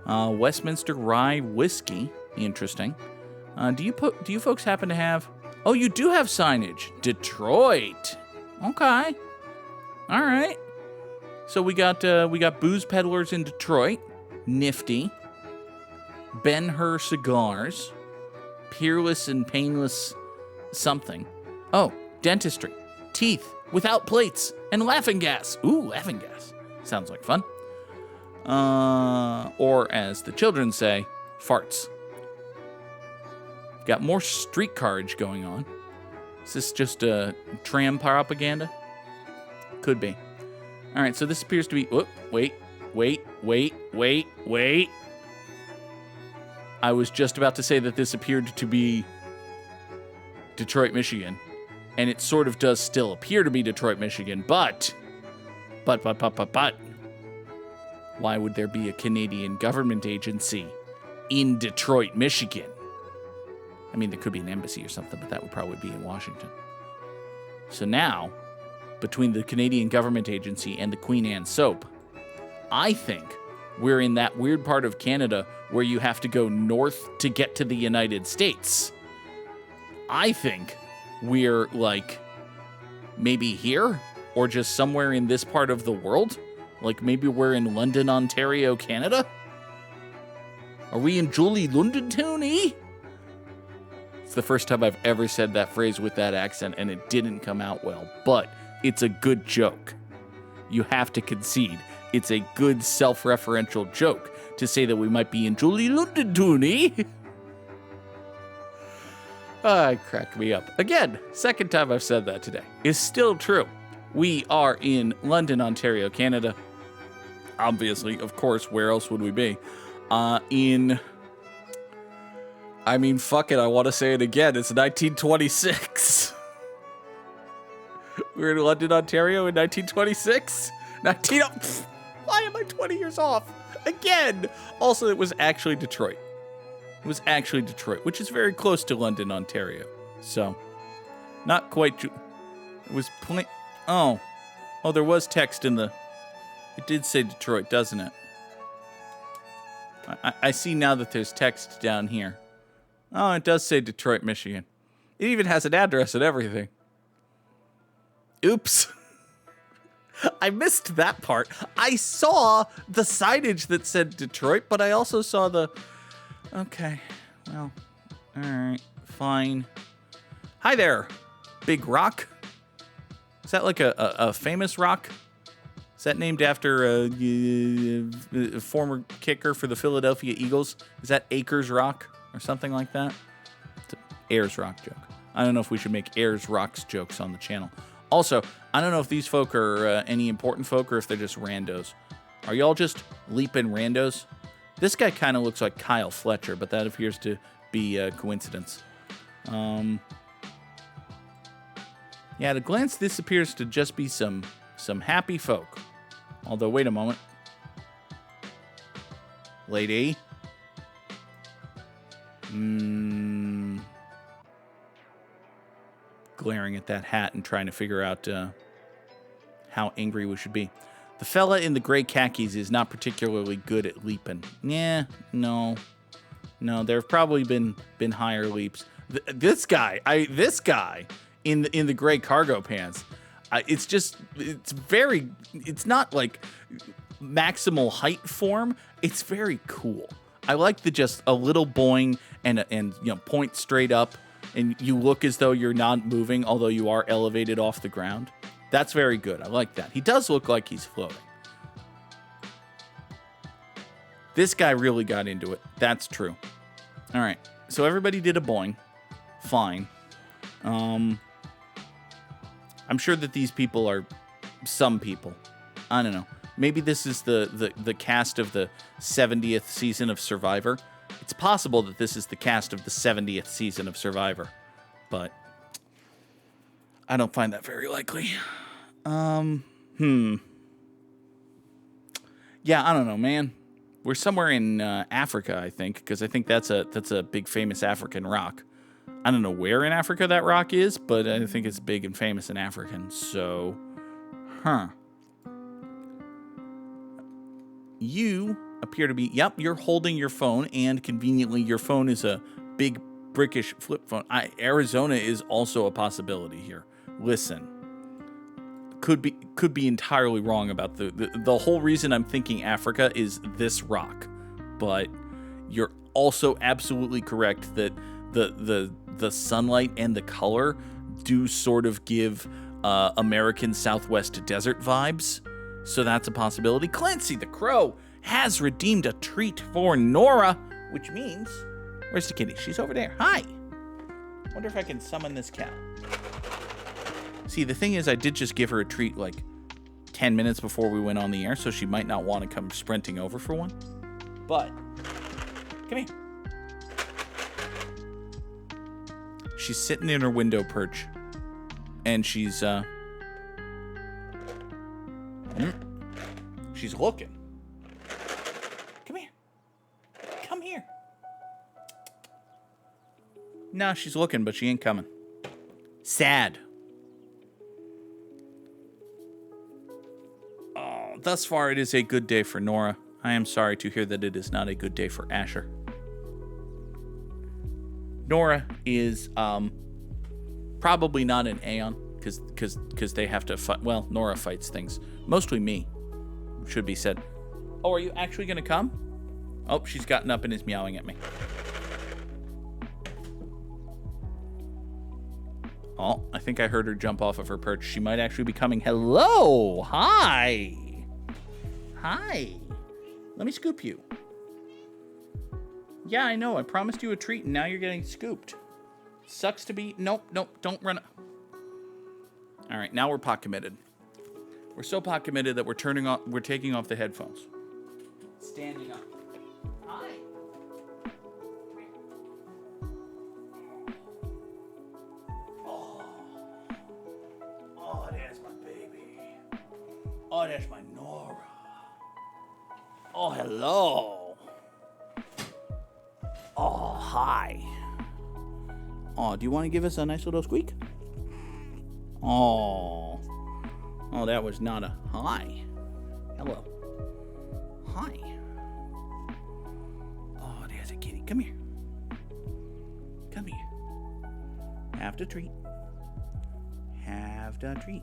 Westminster Rye Whiskey. Interesting. Do you folks happen to have... Oh, you do have signage. Detroit. Okay. All right. So we got booze peddlers in Detroit. Nifty. Ben-Hur cigars. Peerless and painless something. Oh, dentistry. Teeth without plates and laughing gas. Ooh, laughing gas. Sounds like fun. Or as the children say, farts. Got more street carriage going on. Is this just a tram propaganda? Could be. All right, so this appears to be... Oh, wait. I was just about to say that this appeared to be Detroit, Michigan. And it sort of does still appear to be Detroit, Michigan, but... Why would there be a Canadian government agency in Detroit, Michigan? I mean, there could be an embassy or something, but that would probably be in Washington. So now, between the Canadian government agency and the Queen Anne soap, I think we're in that weird part of Canada where you have to go north to get to the United States. I think we're, like, maybe here? Or just somewhere in this part of the world? Like, maybe we're in London, Ontario, Canada? Are we in Jolly London Town, eh? It's the first time I've ever said that phrase with that accent, and it didn't come out well. But it's a good joke. You have to concede. It's a good self-referential joke to say that we might be in Julie London Tooney. Crack me up. Again, second time I've said that today. It's still true. We are in London, Ontario, Canada. Obviously, of course, where else would we be? Fuck it, I want to say it again. It's 1926. We're in London, Ontario in 1926? Why am I 20 years off? Again! Also, it was actually Detroit. Which is very close to London, Ontario. So, not quite... It was... Oh, there was text in the... It did say Detroit, doesn't it? I see now that there's text down here. Oh, it does say Detroit, Michigan. It even has an address and everything. Oops. I missed that part. I saw the signage that said Detroit, but I also saw the... Okay, well, all right, fine. Hi there, Big Rock. Is that like a famous rock? Is that named after a former kicker for the Philadelphia Eagles? Is that Akers Rock or something like that? It's an Ayers Rock joke. I don't know if we should make Ayers Rocks jokes on the channel. Also, I don't know if these folk are any important folk or if they're just randos. Are y'all just leaping randos? This guy kind of looks like Kyle Fletcher, but that appears to be a coincidence. Yeah, at a glance, this appears to just be some happy folk. Although, wait a moment. Lady. Glaring at that hat and trying to figure out how angry we should be. The fella in the gray khakis is not particularly good at leaping. Yeah, no, there have probably been higher leaps. This guy in the gray cargo pants. It's not like maximal height form. It's very cool. I like the just a little boing and point straight up, and you look as though you're not moving, although you are elevated off the ground. That's very good. I like that. He does look like he's floating. This guy really got into it. That's true. All right. So everybody did a boing. Fine. I'm sure that these people are some people. I don't know. Maybe this is the cast of the 70th season of Survivor. It's possible that this is the cast of the 70th season of Survivor. But I don't find that very likely. Yeah, I don't know, man. We're somewhere in Africa, I think, because I think that's a big famous African rock. I don't know where in Africa that rock is, but I think it's big and famous in African. So, You appear to be, you're holding your phone, and conveniently your phone is a big brickish flip phone. Arizona is also a possibility here. Listen, could be entirely wrong about the whole reason I'm thinking Africa is this rock, but you're also absolutely correct that the sunlight and the color do sort of give American Southwest desert vibes, so that's a possibility. Clancy the Crow has redeemed a treat for Nora, which means, where's the kitty? She's over there. Hi. Wonder if I can summon this cow. See, the thing is, I did just give her a treat like 10 minutes before we went on the air, so she might not want to come sprinting over for one. But, come here. She's sitting in her window perch, and she's looking. Come here. Come here. No, she's looking, but she ain't coming. Sad. Thus far, it is a good day for Nora. I am sorry to hear that it is not a good day for Asher. Nora is probably not an Aeon, because they have to fight. Well, Nora fights things. Mostly me, should be said. Oh, are you actually going to come? Oh, she's gotten up and is meowing at me. Oh, I think I heard her jump off of her perch. She might actually be coming. Hello! Hi! Hi! Let me scoop you. Yeah, I know. I promised you a treat, and now you're getting scooped. Sucks to be... Nope, don't run... All right, now we're pot committed. We're so pot committed that we're taking off the headphones. Standing up. Hi. Oh, there's my baby. Oh, there's my Nora. Oh, hello. Oh, hi. Oh, do you want to give us a nice little squeak? Oh, that was not a hi. Hello. Hi. Oh, there's a kitty. Come here. Come here. Have the treat. Have the treat.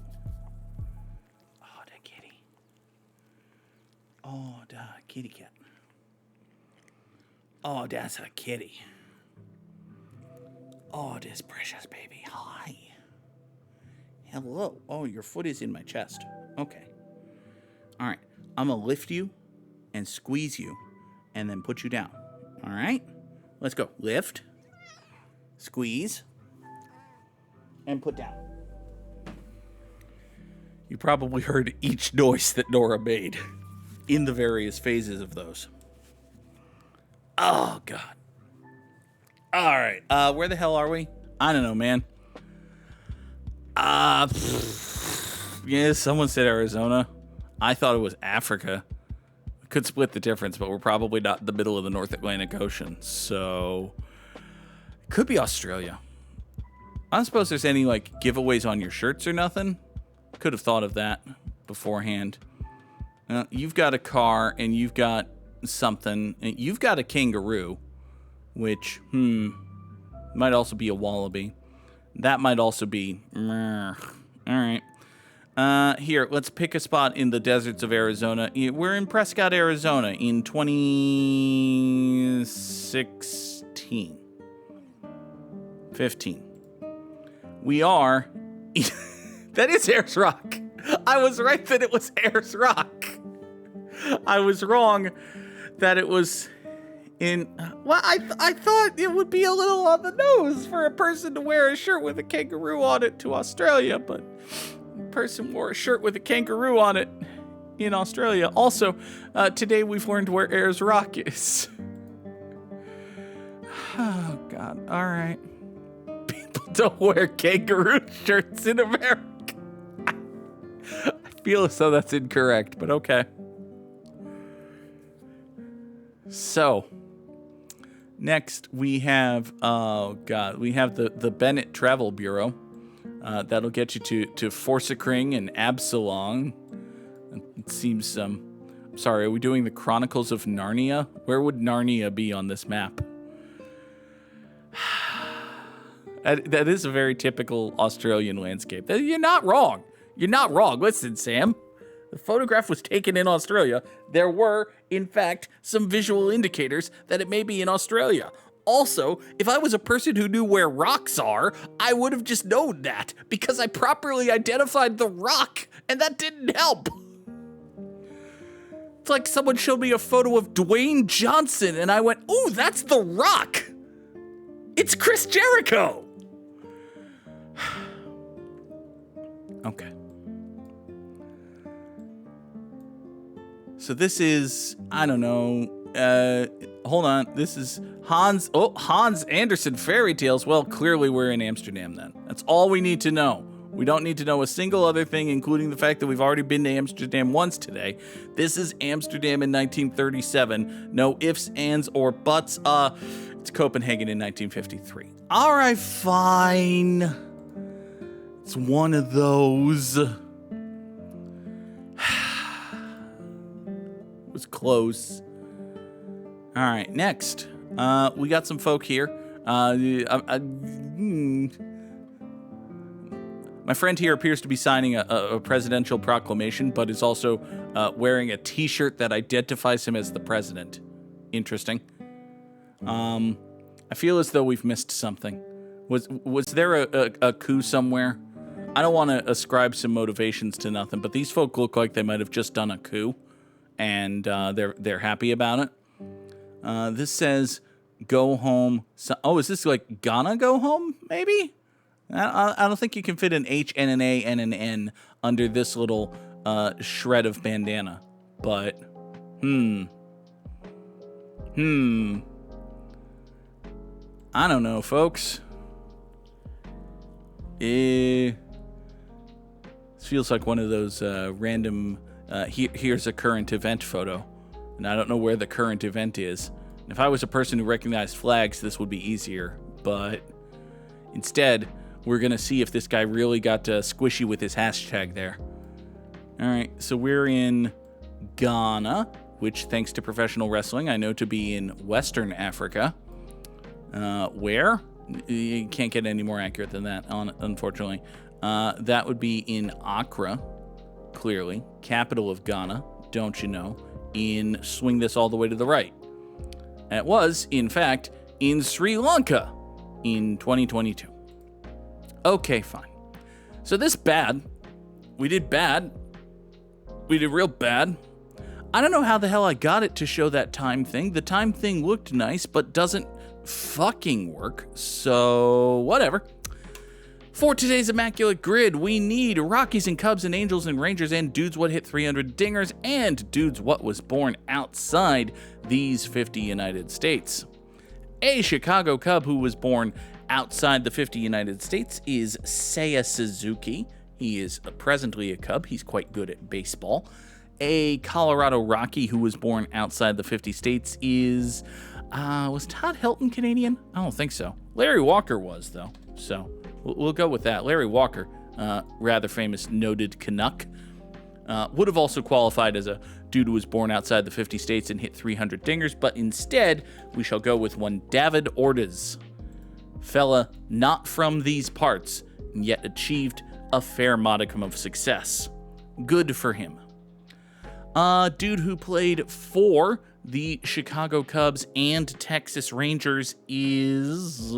Oh, the kitty. Oh, the kitty cat. Oh, that's a kitty. Oh, this precious baby. Hi. Hello. Oh, your foot is in my chest. Okay. All right. I'm going to lift you and squeeze you and then put you down. All right? Let's go. Lift. Squeeze. And put down. You probably heard each noise that Nora made in the various phases of those. Oh, God. All right. Where the hell are we? I don't know, man. Yeah, someone said Arizona. I thought it was Africa. Could split the difference, but we're probably not in the middle of the North Atlantic Ocean. So, it could be Australia. I don't suppose there's any, like, giveaways on your shirts or nothing. Could have thought of that beforehand. You've got a car, and you've got something. And you've got a kangaroo, which, might also be a wallaby. That might also be... All right. Here, let's pick a spot in the deserts of Arizona. We're in Prescott, Arizona in 2016. 15. We are... That is Ayers Rock. I was right that it was Ayers Rock. I was wrong that it was in... Well, I thought it would be a little on the nose for a person to wear a shirt with a kangaroo on it to Australia, but the person wore a shirt with a kangaroo on it in Australia. Also, today we've learned where Ayers Rock is. Oh, God. All right. People don't wear kangaroo shirts in America. I feel as though that's incorrect, but okay. So, next we have, we have the Bennett Travel Bureau. That'll get you to Forsakring and Absalom. It seems, sorry, are we doing the Chronicles of Narnia? Where would Narnia be on this map? That is a very typical Australian landscape. You're not wrong. You're not wrong. Listen, Sam. The photograph was taken in Australia. There were, in fact, some visual indicators that it may be in Australia. Also, if I was a person who knew where rocks are, I would have just known that because I properly identified the rock, and that didn't help. It's like someone showed me a photo of Dwayne Johnson, and I went, ooh, that's The Rock. It's Chris Jericho. Okay. So this is, I don't know, hold on. This is Hans Andersen Fairy Tales. Well, clearly we're in Amsterdam then. That's all we need to know. We don't need to know a single other thing, including the fact that we've already been to Amsterdam once today. This is Amsterdam in 1937. No ifs, ands, or buts. It's Copenhagen in 1953. All right, fine. It's one of those. Was close. All right, next. We got some folk here. My friend here appears to be signing a presidential proclamation, but is also wearing a t-shirt that identifies him as the president. Interesting. I feel as though we've missed something. Was there a coup somewhere? I don't want to ascribe some motivations to nothing, but these folk look like they might have just done a coup, and they're happy about it. This says go home. So, oh, is this like Ghana go home? Maybe. I don't think you can fit an H and an A and an N under this little shred of bandana. But I don't know, folks. This feels like one of those random, here's a current event photo. And I don't know where the current event is. And if I was a person who recognized flags, this would be easier. But instead, we're going to see if this guy really got squishy with his hashtag there. All right, so we're in Ghana, which, thanks to professional wrestling, I know to be in Western Africa. Where? You can't get any more accurate than that, unfortunately. That would be in Accra, clearly, capital of Ghana, don't you know, swing this all the way to the right. It was, in fact, in Sri Lanka in 2022. Okay, fine. So this bad. We did bad. We did real bad. I don't know how the hell I got it to show that time thing. The time thing looked nice, but doesn't fucking work. So, whatever. For today's Immaculate Grid, we need Rockies and Cubs and Angels and Rangers and Dudes What Hit 300 Dingers and Dudes What Was Born Outside these 50 United States. A Chicago Cub who was born outside the 50 United States is Seiya Suzuki. He is presently a Cub. He's quite good at baseball. A Colorado Rocky who was born outside the 50 states is... was Todd Helton Canadian? I don't think so. Larry Walker was, though. So we'll go with that. Larry Walker, rather famous noted Canuck, would have also qualified as a dude who was born outside the 50 states and hit 300 dingers, but instead we shall go with one David Ordaz. Fella not from these parts, and yet achieved a fair modicum of success. Good for him. Dude who played for the Chicago Cubs and Texas Rangers is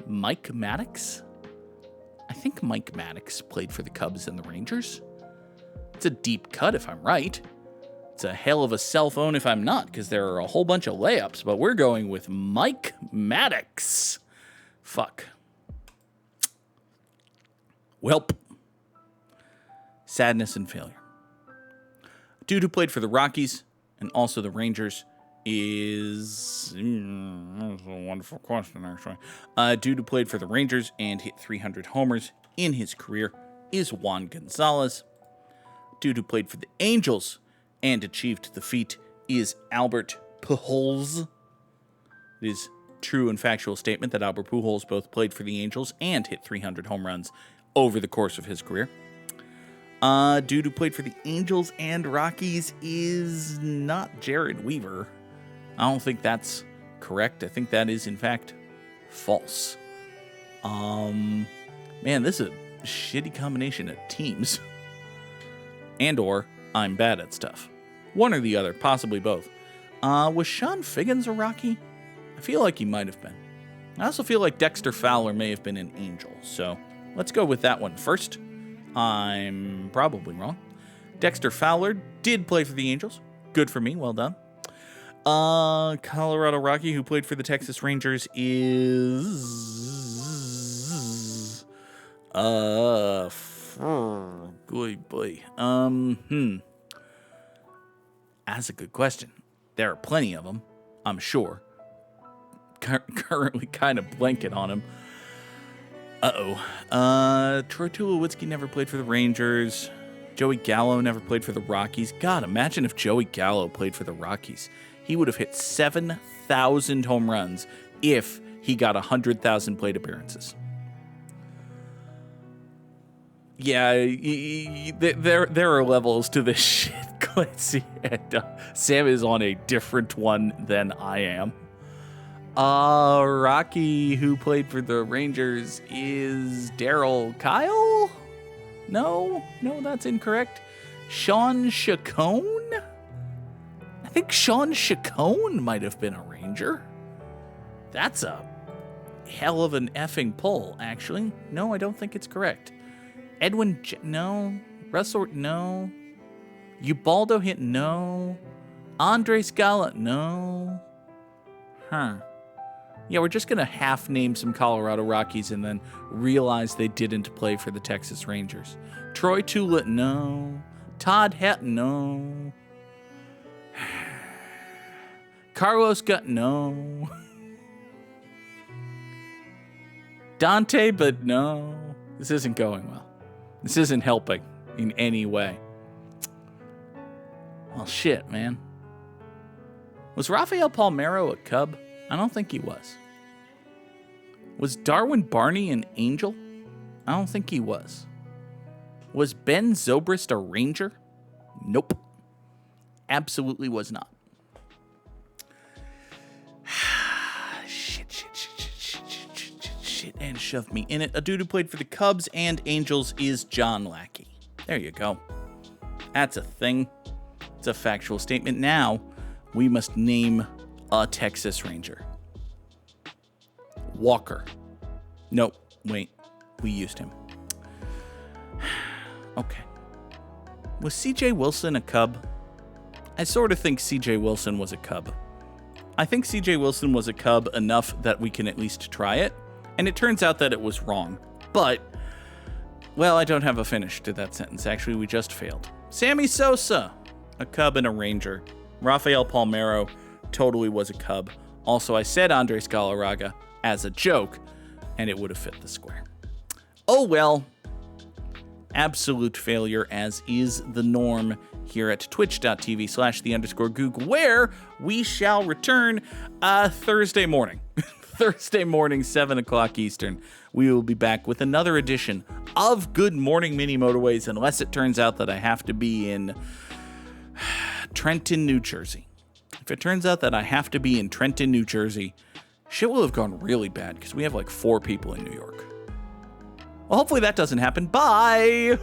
Mike Maddox? I think Mike Maddox played for the Cubs and the Rangers. It's a deep cut if I'm right. It's a hell of a cell phone if I'm not, because there are a whole bunch of layups, but we're going with Mike Maddox. Fuck. Welp. Sadness and failure. Dude who played for the Rockies and also the Rangers is... that's a wonderful question, actually. Dude who played for the Rangers and hit 300 homers in his career is Juan Gonzalez. Dude who played for the Angels and achieved the feat is Albert Pujols. It is true and factual statement that Albert Pujols both played for the Angels and hit 300 home runs over the course of his career. Dude who played for the Angels and Rockies is not Jared Weaver. I don't think that's correct. I think that is, in fact, false. Man, this is a shitty combination of teams. And or I'm bad at stuff. One or the other, possibly both. Was Sean Figgins a Rocky? I feel like he might have been. I also feel like Dexter Fowler may have been an Angel. So let's go with that one first. I'm probably wrong. Dexter Fowler did play for the Angels. Good for me. Well done. Colorado Rocky, who played for the Texas Rangers, is... boy. That's a good question. There are plenty of them, I'm sure. Currently kind of blanket on him. Troy Tulowitzki never played for the Rangers. Joey Gallo never played for the Rockies. God, imagine if Joey Gallo played for the Rockies. He would have hit 7,000 home runs if he got 100,000 plate appearances. Yeah, there are levels to this shit, Clancy. And Sam is on a different one than I am. Rocky, who played for the Rangers, is Daryl Kyle? No, that's incorrect. Sean Chacon? I think Sean Chacon might have been a Ranger. That's a hell of an effing pull, actually. No, I don't think it's correct. Edwin, no. Russell, no. Ubaldo hit, no. Andre Scala, no. Huh. Yeah, we're just going to half name some Colorado Rockies and then realize they didn't play for the Texas Rangers. Troy Tulip, no. Todd Het, no. Carlos Gut, no. Dante, but no. This isn't going well. This isn't helping in any way. Well, shit, man. Was Rafael Palmeiro a Cub? I don't think he was. Was Darwin Barney an Angel? I don't think he was. Was Ben Zobrist a Ranger? Nope. Absolutely was not. Shit, and shove me in it. A dude who played for the Cubs and Angels is John Lackey. There you go. That's a thing. It's a factual statement. Now, we must name a Texas Ranger. Walker. Nope. Wait. We used him. Okay. Was C.J. Wilson a Cub? I sort of think C.J. Wilson was a Cub. I think C.J. Wilson was a Cub enough that we can at least try it. And it turns out that it was wrong. But, well, I don't have a finish to that sentence. Actually, we just failed. Sammy Sosa. A Cub and a Ranger. Rafael Palmeiro totally was a Cub. Also, I said Andres Galarraga as a joke, and it would have fit the square. Oh well. Absolute failure, as is the norm here at twitch.tv/the_Goog, where we shall return Thursday morning. Thursday morning, 7 o'clock Eastern. We will be back with another edition of Good Morning Mini Motorways, unless it turns out that I have to be in Trenton, New Jersey. If it turns out that I have to be in Trenton, New Jersey, shit will have gone really bad because we have like 4 people in New York. Well, hopefully that doesn't happen. Bye!